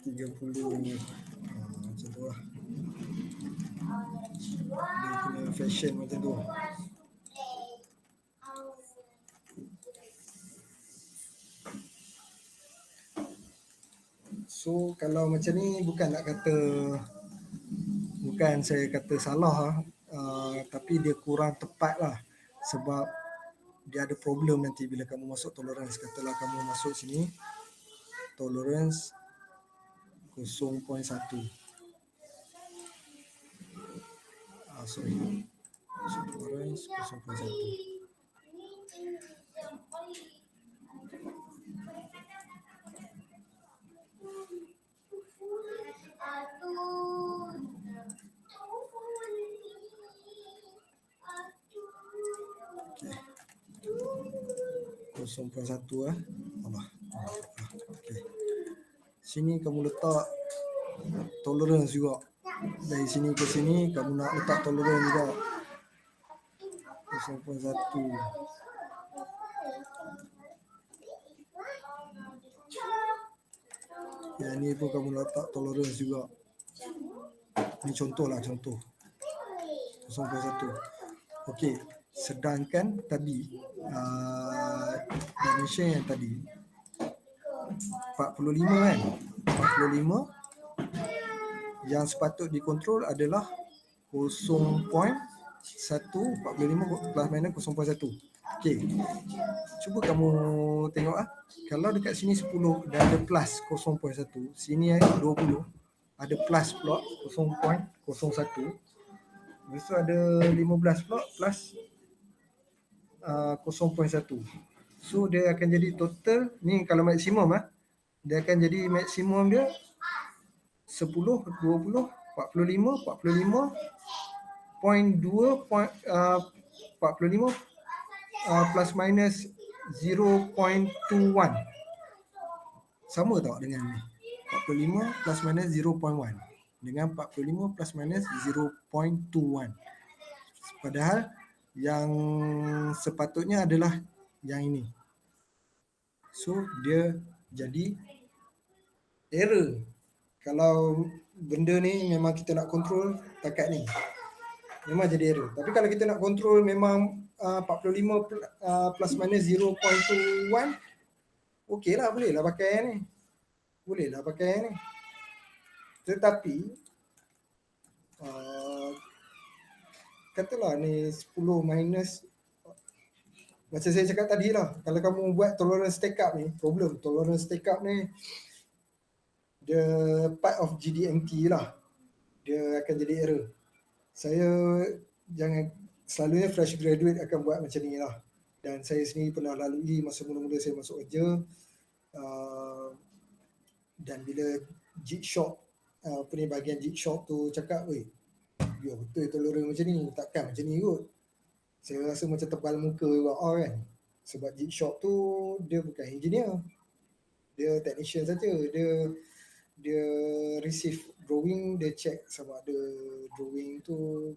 Macam tu lah. Dia kena fashion macam tu. So kalau macam ni bukan saya kata salah, tapi dia kurang tepat lah. Sebab dia ada problem nanti bila kamu masuk tolerance. Katalah kamu masuk sini, tolerance 0.1. Tolerance 0.1. Okay. 0.1 Allah. Okay. Sini kamu letak tolerance juga. Dari sini ke sini kamu nak letak tolerance juga. 0.1. Yang ni pun kamu letak tolerance juga. Ini contoh. 0.1. Okey. Sedangkan tadi dimension yang tadi 45 kan. 45 yang sepatut dikontrol adalah 0.1, 45 plus minus 0.1. Okey. Cuba kamu tengok kalau dekat sini 10 dan ada plus 0.1, sini 20 ada plus pula 0.01. Lepas tu ada 15 pula plus 0.1. So dia akan jadi total ni kalau maksimum dia akan jadi maksimum dia 10, 20, 45, 45.2, 45 plus minus 0.21. Sama tak dengan ni? 45 plus minus 0.1 dengan 45 plus minus 0.21. Padahal yang sepatutnya adalah yang ini. So dia jadi error. Kalau benda ni memang kita nak control takat ni, memang jadi error. Tapi kalau kita nak control memang 45 plus minus 0.21, okey lah, boleh lah pakai ni. Boleh lah pakai ni. Tetapi katalah ni 10 minus, macam saya cakap tadi lah, kalau kamu buat tolerance take up ni, problem tolerance take up ni dia part of GDMT lah, dia akan jadi error. Saya jangan, selalunya fresh graduate akan buat macam ni lah, dan saya sendiri pernah lalui masa mula-mula saya masuk kerja. Dan bila G-Shock, apa ni, bahagian G-Shock tu cakap, weh, ya betul tolerance macam ni, takkan macam ni kot. Saya rasa macam tebal muka juga kan. Sebab G-Shock tu dia bukan engineer, dia technician saja. Dia receive drawing, dia check sama ada drawing tu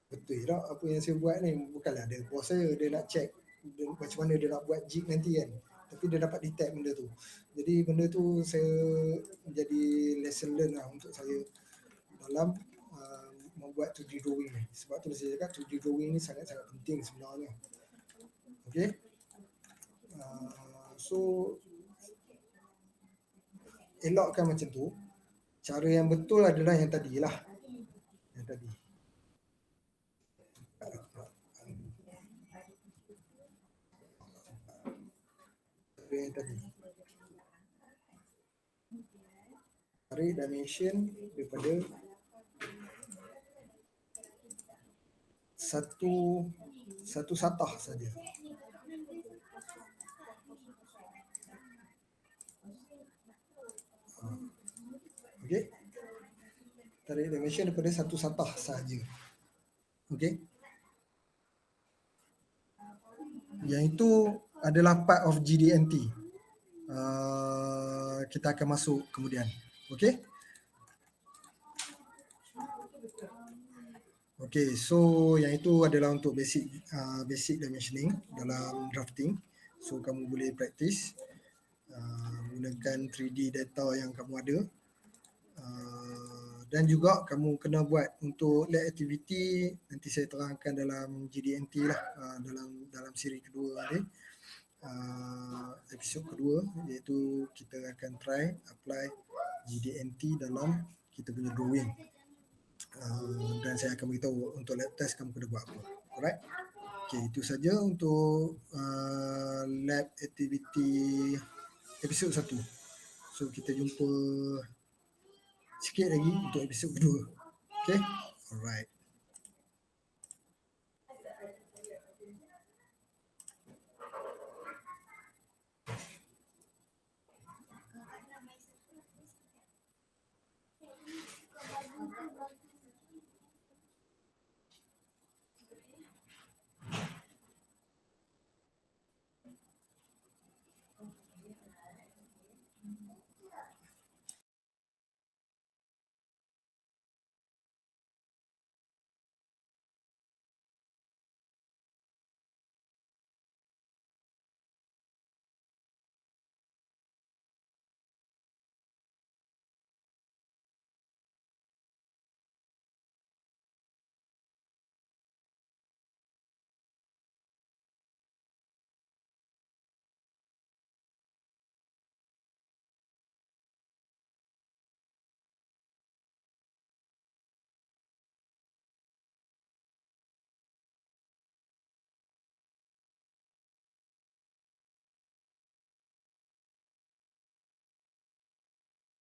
betul tak apa yang saya buat ni. Bukanlah dia bos saya, dia nak check macam mana dia nak buat jig nanti kan. Tapi dia dapat detect benda tu. Jadi benda tu saya menjadi lesson learn lah untuk saya dalam membuat 2D drawing ni. Sebab tu saya cakap 2D drawing ni sangat-sangat penting sebenarnya. Okay. So elokkan macam tu. Cara yang betul adalah yang tadi lah. Yang tadi. Yang tadi. Tarik dimension daripada satu satah saja. Okey. Tarik dimension daripada satu satah saja. Okey. Yang itu adalah part of GDMT. Kita akan masuk kemudian. Okey. Okey, so yang itu adalah untuk basic dimensioning dalam drafting. So kamu boleh practice gunakan 3D data yang kamu ada. Dan juga kamu kena buat untuk lab activity, nanti saya terangkan dalam GDMT lah, dalam siri kedua ni, episod kedua, iaitu kita akan try apply GDMT dalam kita punya drawing. Dan saya akan beritahu untuk lab test kamu kena buat apa. Alright. Okay, itu saja untuk lab activity episod 1. So kita jumpa sikit lagi untuk episod kedua. Okay. Alright.